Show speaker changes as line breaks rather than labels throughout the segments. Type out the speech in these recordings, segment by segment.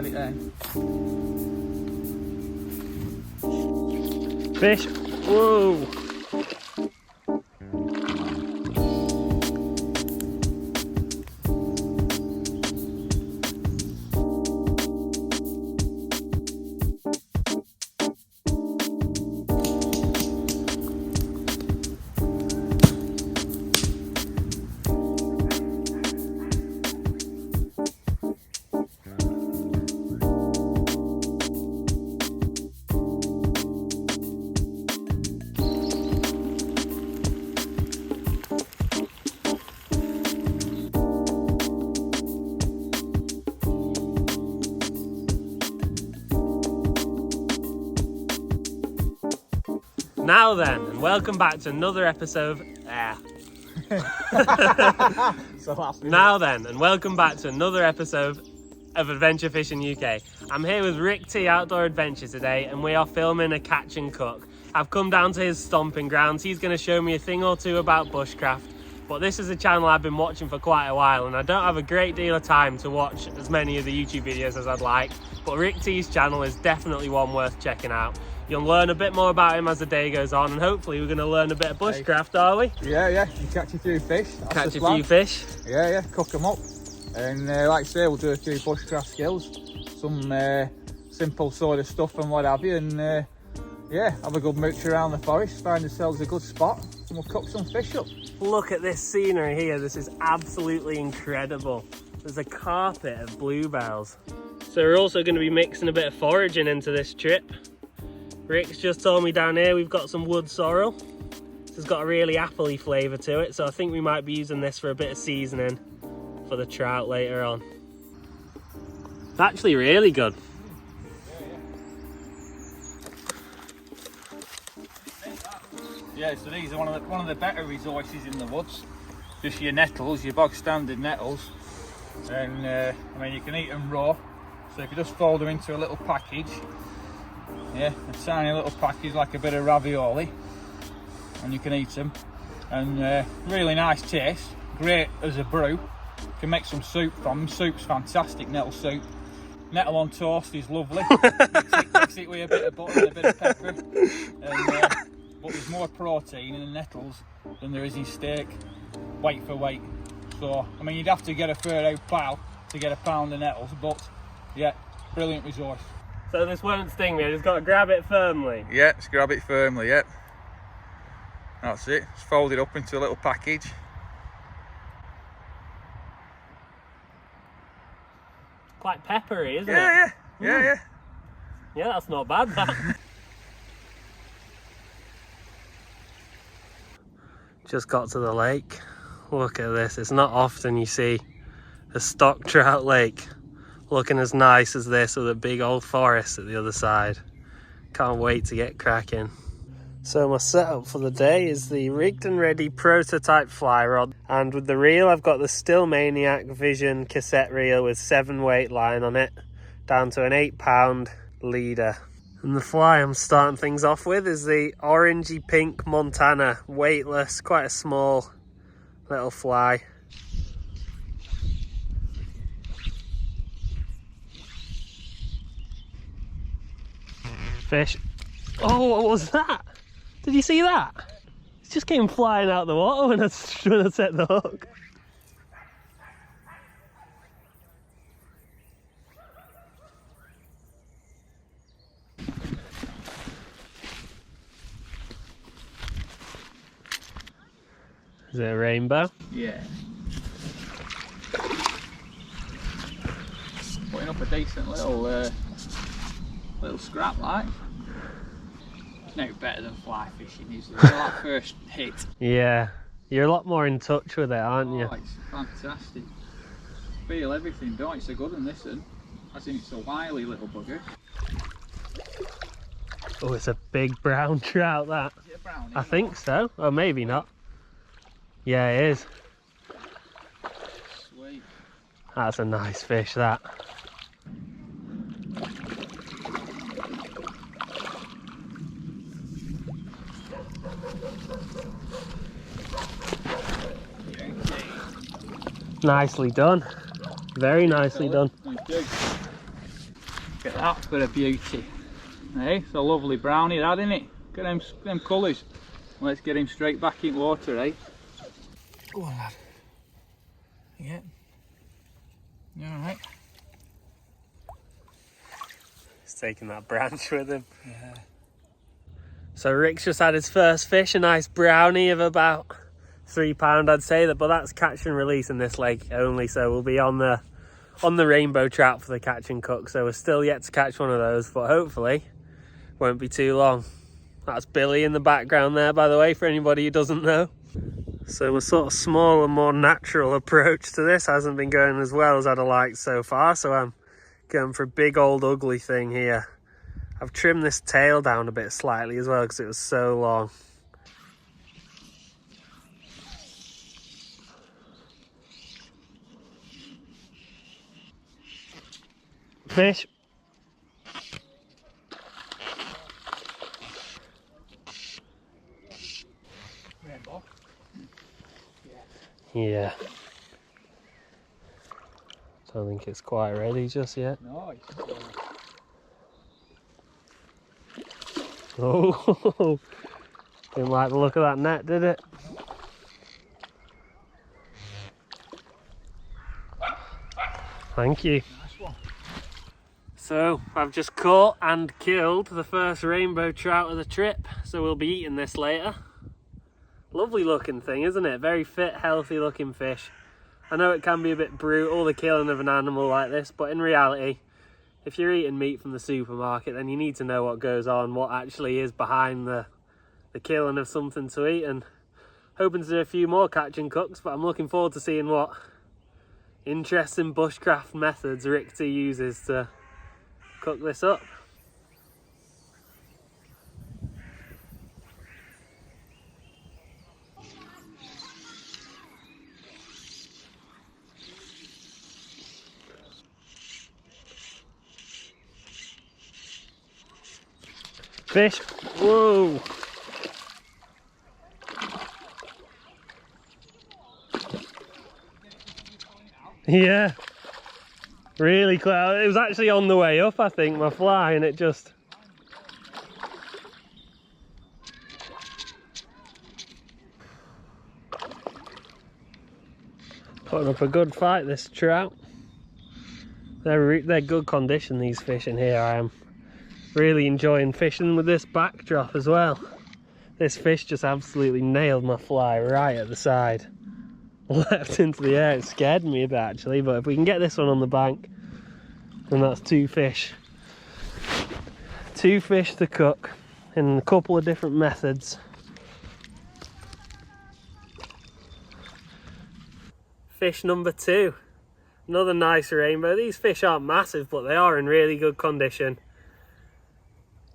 beside it there.
Fish. Whoa. Now then, and welcome back to another episode of Now then, and welcome back to another episode of Adventure Fishing UK. I'm here with Rick T Outdoor Adventure today, and we are filming a catch and cook. I've come down to his stomping grounds. He's going to show me a thing or two about bushcraft. But this is a channel I've been watching for quite a while, and I don't have a great deal of time to watch as many of the YouTube videos as I'd like. But Rick T's channel is definitely one worth checking out. You'll learn a bit more about him as the day goes on, and hopefully we're going to learn a bit of bushcraft, are we?
Yeah, you catch a few fish.
Catch a few fish.
Yeah, cook them up. And like I say, we'll do a few bushcraft skills, some simple sort of stuff and what have you, and yeah, have a good mooch around the forest, find ourselves a good spot, and we'll cook some fish up.
Look at this scenery here. This is absolutely incredible. There's a carpet of bluebells. So we're also going to be mixing a bit of foraging into this trip. Rick's just told me down here we've got some wood sorrel. This has got a really appley flavour to it, so I think we might be using this for a bit of seasoning for the trout later on. It's actually really good.
Yeah, so these are one of the better resources in the woods. Just your nettles, your bog standard nettles, and I mean you can eat them raw. So if you just fold them into a little package, yeah, a tiny little package like a bit of ravioli, and you can eat them. And really nice taste, great as a brew. You can make some soup from them. Soup's fantastic, nettle soup. Nettle on toast is lovely. mix it with a bit of butter and a bit of pepper. And, but there's more protein in the nettles than there is in steak, weight for weight. So, I mean, you'd have to get a furrowed plough to get a pound of nettles, but yeah, brilliant resource.
So this won't sting me, I just got to grab it firmly.
Yeah, just grab it firmly, yep. That's it, just fold it up into a little package.
Quite peppery, isn't it?
Yeah. Yeah,
that's not bad, that. Just got to the lake. Look at this. It's not often you see a stock trout lake looking as nice as this with a big old forest at the other side. Can't wait to get cracking. So my setup for the day is the rigged and ready prototype fly rod, and with the reel I've got the Still Maniac Vision cassette reel with 7-weight line on it, down to an 8-pound leader. And the fly I'm starting things off with is the orangey pink Montana, weightless, quite a small little fly. Fish. Oh, what was that? Did you see that? It just came flying out the water when I set the hook. Is it a rainbow?
Yeah. Putting up a decent little scrap like. No better than fly fishing, is it? That first hit.
Yeah, you're a lot more in touch with it, aren't you?
Oh, it's fantastic. Feel everything, don't you? It's a good one, this one. As in, it's a wily little bugger.
Oh, it's a big brown trout, that.
Is it a brownie?
I think so, or maybe not. Yeah, it is.
Sweet.
That's a nice fish, that. Nicely done. Very nicely done.
Look at that for a beauty. Hey, it's a lovely brownie that, isn't it? Look at them colours. Let's get him straight back in water, eh? Go on, lad. Yeah. You alright?
He's taking that branch with him.
Yeah.
So Rick's just had his first fish, a nice brownie of about £3, I'd say that, but that's catch and release in this lake only, so we'll be on the rainbow trout for the catch and cook, so we're still yet to catch one of those, but hopefully won't be too long. That's Billy in the background there, by the way, for anybody who doesn't know. So my sort of small and more natural approach to this hasn't been going as well as I'd have liked so far, so I'm going for a big old ugly thing here. I've trimmed this tail down a bit slightly as well because it was so long. Fish.
Rainbow.
Yeah. Don't think it's quite ready just yet.
No,
Oh, didn't like the look of that net, did it? Thank you.
nice one.
So I've just caught and killed the first rainbow trout of the trip, so we'll be eating this later. Lovely looking thing, isn't it? Very fit, healthy looking fish. I know it can be a bit brutal, the killing of an animal like this, but in reality, if you're eating meat from the supermarket, then you need to know what goes on, what actually is behind the killing of something to eat, and hoping to do a few more catch and cooks, but I'm looking forward to seeing what interesting bushcraft methods Rick uses to cook this up. Fish. Whoa. Yeah. Really close. It was actually on the way up, I think, my fly, and it just... Putting up a good fight, this trout. They're good condition, these fish in here. I am really enjoying fishing with this backdrop as well. This fish just absolutely nailed my fly right at the side. Leapt into the air. It scared me a bit actually, but if we can get this one on the bank, then that's two fish. Two fish to cook in a couple of different methods. Fish number 2. Another nice rainbow. These fish aren't massive, but they are in really good condition.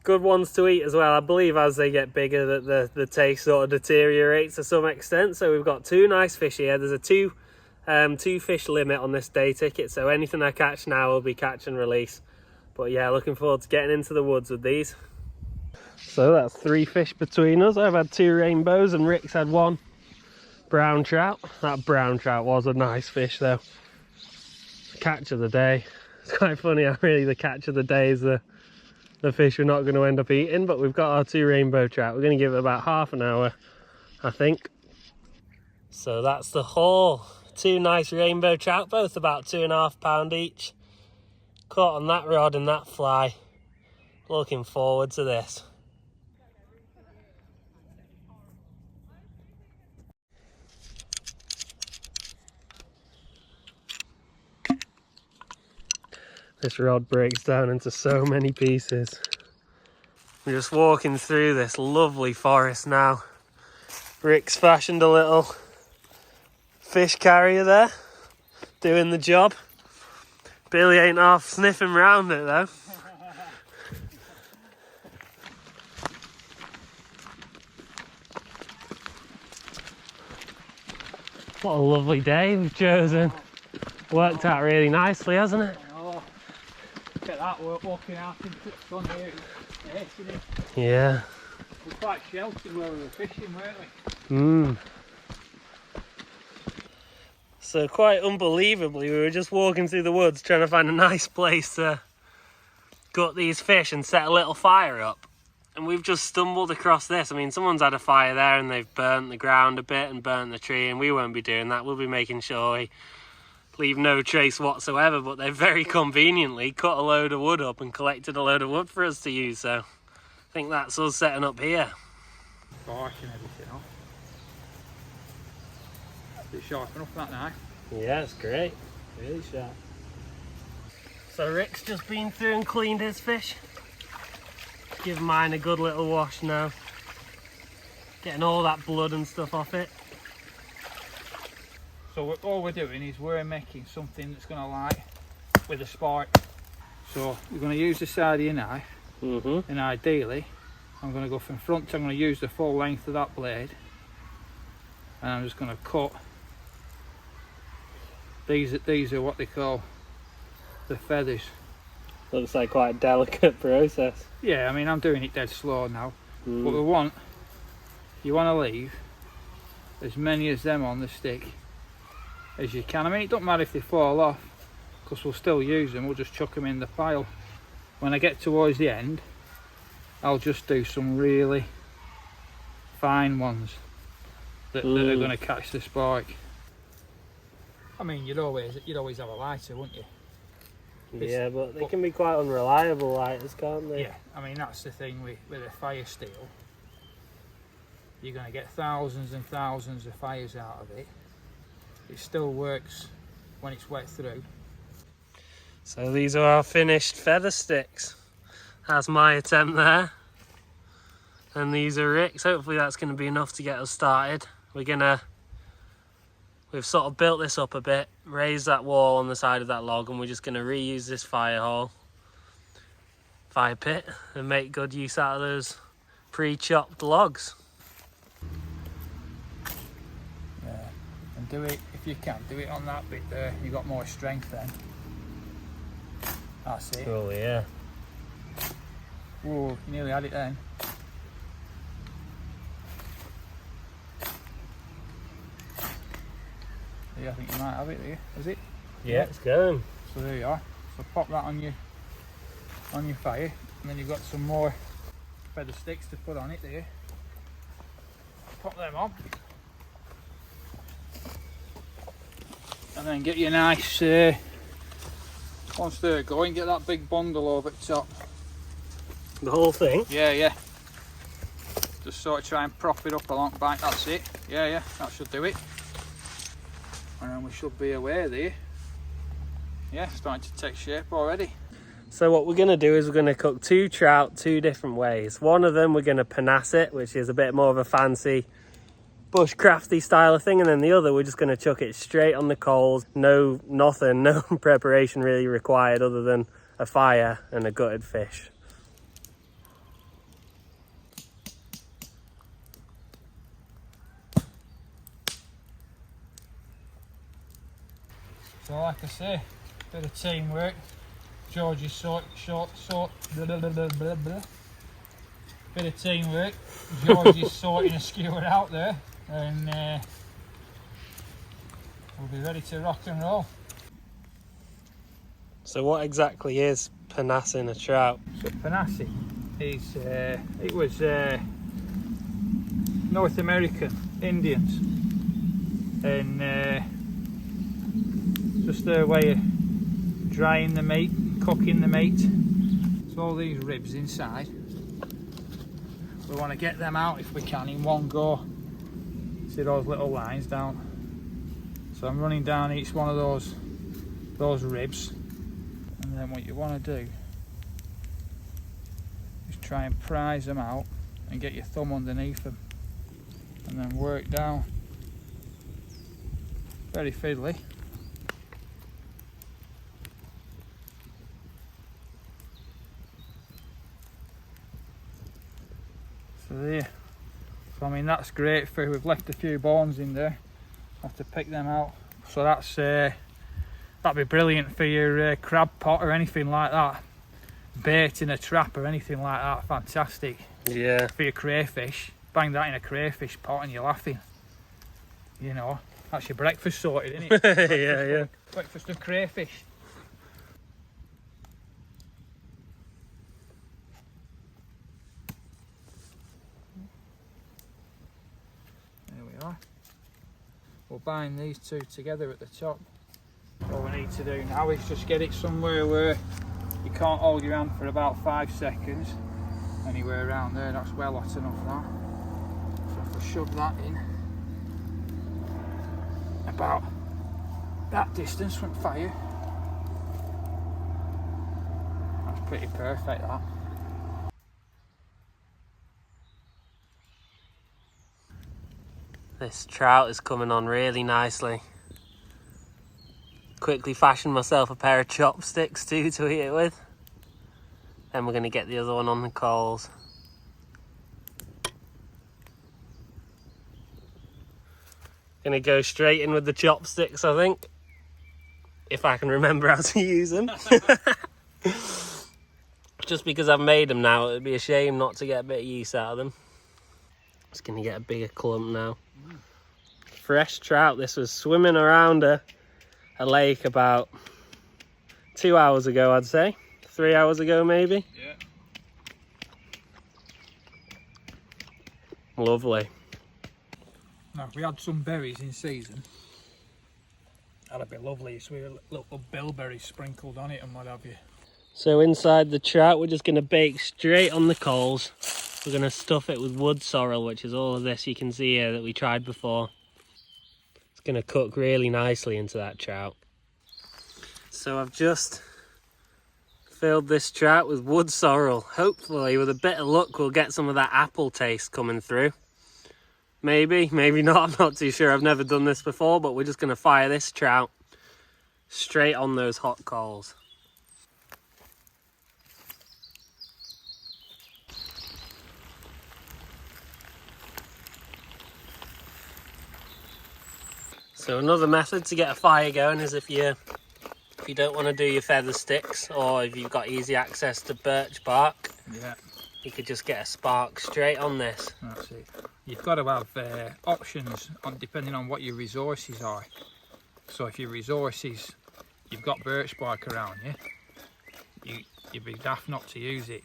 Good ones to eat as well. I believe as they get bigger that the taste sort of deteriorates to some extent. So we've got two nice fish here. There's a two fish limit on this day ticket, so anything I catch now will be catch and release. But yeah, looking forward to getting into the woods with these. So that's 3 fish between us. I've had 2 rainbows and Rick's had 1 brown trout. That brown trout was a nice fish though. Catch of the day. It's quite funny how really the catch of the day is the fish we're not going to end up eating, but we've got our 2 rainbow trout. We're going to give it about half an hour, I think. So that's the haul. 2 nice rainbow trout, both about £2.5 each. Caught on that rod and that fly. Looking forward to this. This rod breaks down into so many pieces. We're just walking through this lovely forest now. Rick's fashioned a little fish carrier there, doing the job. Billy ain't half sniffing round it though. What a lovely day we've chosen. Worked out really nicely, hasn't it?
Oh, look at that, we're walking out into the sun here. Yes, isn't it?
Yeah.
We're quite sheltered where we were fishing, weren't we?
So quite unbelievably, we were just walking through the woods trying to find a nice place to gut these fish and set a little fire up. And we've just stumbled across this. I mean, someone's had a fire there and they've burnt the ground a bit and burnt the tree, and we won't be doing that. We'll be making sure we leave no trace whatsoever, but they've very conveniently cut a load of wood up and collected a load of wood for us to use, so I think that's us setting up here.
Barking everything off. Is it sharp enough, that knife?
Yeah, it's great. Really sharp. So Rick's just been through and cleaned his fish. Give mine a good little wash now. Getting all that blood and stuff off it.
So all we're doing is we're making something that's going to light with a spark. So you're going to use the side of your knife, and ideally I'm going to go from front. I'm going to use the full length of that blade, and I'm just going to cut. These are what they call the feathers.
Looks like quite a delicate process.
Yeah, I mean, I'm doing it dead slow now, but you want to leave as many of them on the stick as you can. I mean, it don't matter if they fall off, because we'll still use them. We'll just chuck them in the pile. When I get towards the end, I'll just do some really fine ones that are going to catch the spark. I mean, you'd always have a lighter, wouldn't you?
Yeah, but they can be quite unreliable lighters, can't they?
Yeah, I mean, that's the thing with a fire steel. You're going to get thousands and thousands of fires out of it. It still works when it's wet through.
So these are our finished feather sticks. That's my attempt there. And these are Rick's. Hopefully that's going to be enough to get us started. We've sort of built this up a bit, raised that wall on the side of that log, and we're just going to reuse this fire pit, and make good use out of those pre-chopped logs.
Yeah, and do it, if you can, do it on that bit there. You've got more strength then. That's it.
Oh yeah.
Whoa, you nearly had it then. Yeah, I think you might have it there. Is it?
Yeah, it's going.
So there you are. So pop that on your fire, and then you've got some more feather sticks to put on it there. Pop them on, and then get your nice once they're going, get that big bundle over the top.
The whole thing?
Yeah. Just sort of try and prop it up along the back. That's it. Yeah, that should do it. And then we should be away there. Yeah, starting to take shape already.
So what we're going to do is we're going to cook 2 trout 2 different ways. One of them we're going to ponass it, which is a bit more of a fancy bushcrafty style of thing, and then the other we're just going to chuck it straight on the coals. No preparation really required other than a fire and a gutted fish.
So like I say, bit of teamwork. George is bit of teamwork. George is sorting a skewer out there, and we'll be ready to rock and roll.
So what exactly is ponassing a trout?
So ponassing is it was North American Indians, and just their way of drying the meat, cooking the meat. So all these ribs inside, we want to get them out if we can in one go. See those little lines down? So I'm running down each one of those ribs, and then what you want to do is try and prise them out and get your thumb underneath them, and then work down. Very fiddly. So there. So I mean, that's great for, we've left a few bones in there. Have to pick them out. So that's that'd be brilliant for your crab pot or anything like that. Bait in a trap or anything like that. Fantastic.
Yeah.
For your crayfish, bang that in a crayfish pot and you're laughing. You know, that's your breakfast sorted, isn't it?
Yeah.
Breakfast of crayfish. we'll bind these two together at the top. All we need to do now is just get it somewhere where you can't hold your hand for about 5 seconds. Anywhere around there, that's well hot enough now. So if I shove that in about that distance from fire, that's pretty perfect, that.
This trout is coming on really nicely. Quickly fashioned myself a pair of chopsticks too to eat it with. Then we're going to get the other one on the coals. Gonna go straight in with the chopsticks, I think. If I can remember how to use them. Just because I've made them now, it'd be a shame not to get a bit of use out of them. Just gonna get a bigger clump now. Fresh trout. This was swimming around a lake about 2 hours ago, I'd say. 3 hours ago, maybe.
Yeah.
Lovely.
Now, if we had some berries in season, that'd be lovely. So we had little bilberries sprinkled on it and what have you.
So inside the trout, we're just going to bake straight on the coals. We're going to stuff it with wood sorrel, which is all of this you can see here that we tried before. It's going to cook really nicely into that trout. So I've just filled this trout with wood sorrel. Hopefully, with a bit of luck, we'll get some of that apple taste coming through. Maybe, maybe not, I'm not too sure. I've never done this before, but we're just going to fire this trout straight on those hot coals. So another method to get a fire going is if you don't want to do your feather sticks, or if you've got easy access to birch bark,
Yeah.
you could just get a spark straight on this.
That's it. You've got to have options on depending on what your resources are. So if your resources, you've got birch bark around you, you'd be daft not to use it.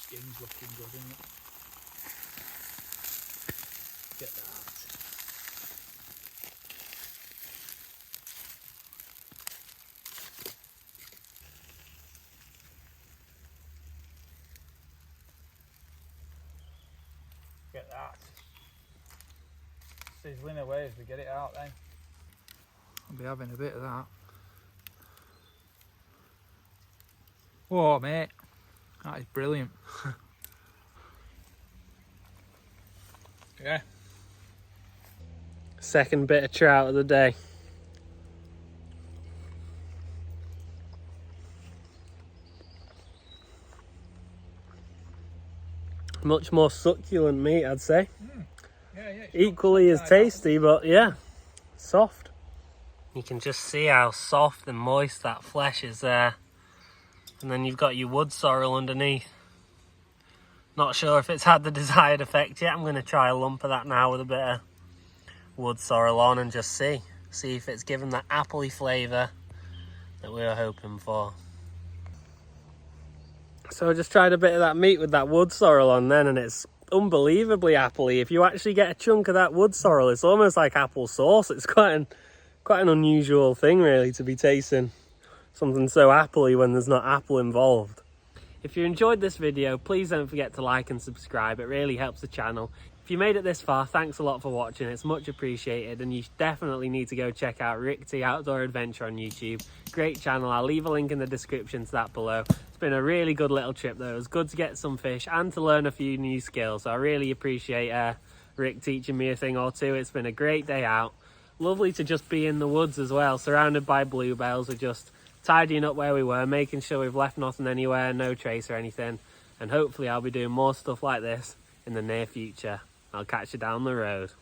Skin's looking good, isn't it? Get that. Get that. Sizzling away as we get it out then. I'll be having a bit of that. Whoa, mate. That is brilliant. Yeah.
Second bit of trout of the day. Much more succulent meat, I'd say.
Yeah.
Equally as tasty, but yeah, soft. You can just see how soft and moist that flesh is there. And then you've got your wood sorrel underneath. Not sure if it's had the desired effect yet. I'm going to try a lump of that now with a bit of wood sorrel on and just see if it's given that appley flavour that we were hoping for. So I just tried a bit of that meat with that wood sorrel on then, and it's unbelievably appley. If you actually get a chunk of that wood sorrel, it's almost like apple sauce. It's quite an unusual thing really to be tasting something so appley when there's not apple involved. If you enjoyed this video, please don't forget to like and subscribe. It really helps the channel. If you made it this far, thanks a lot for watching. It's much appreciated, and you definitely need to go check out Rick T Outdoor Adventure on YouTube. Great channel. I'll leave a link in the description to that below. It's been a really good little trip though. It was good to get some fish and to learn a few new skills. So I really appreciate Rick teaching me a thing or two. It's been a great day out. Lovely to just be in the woods as well, surrounded by bluebells. We're just tidying up where we were, making sure we've left nothing anywhere, no trace or anything. And hopefully I'll be doing more stuff like this in the near future. I'll catch you down the road.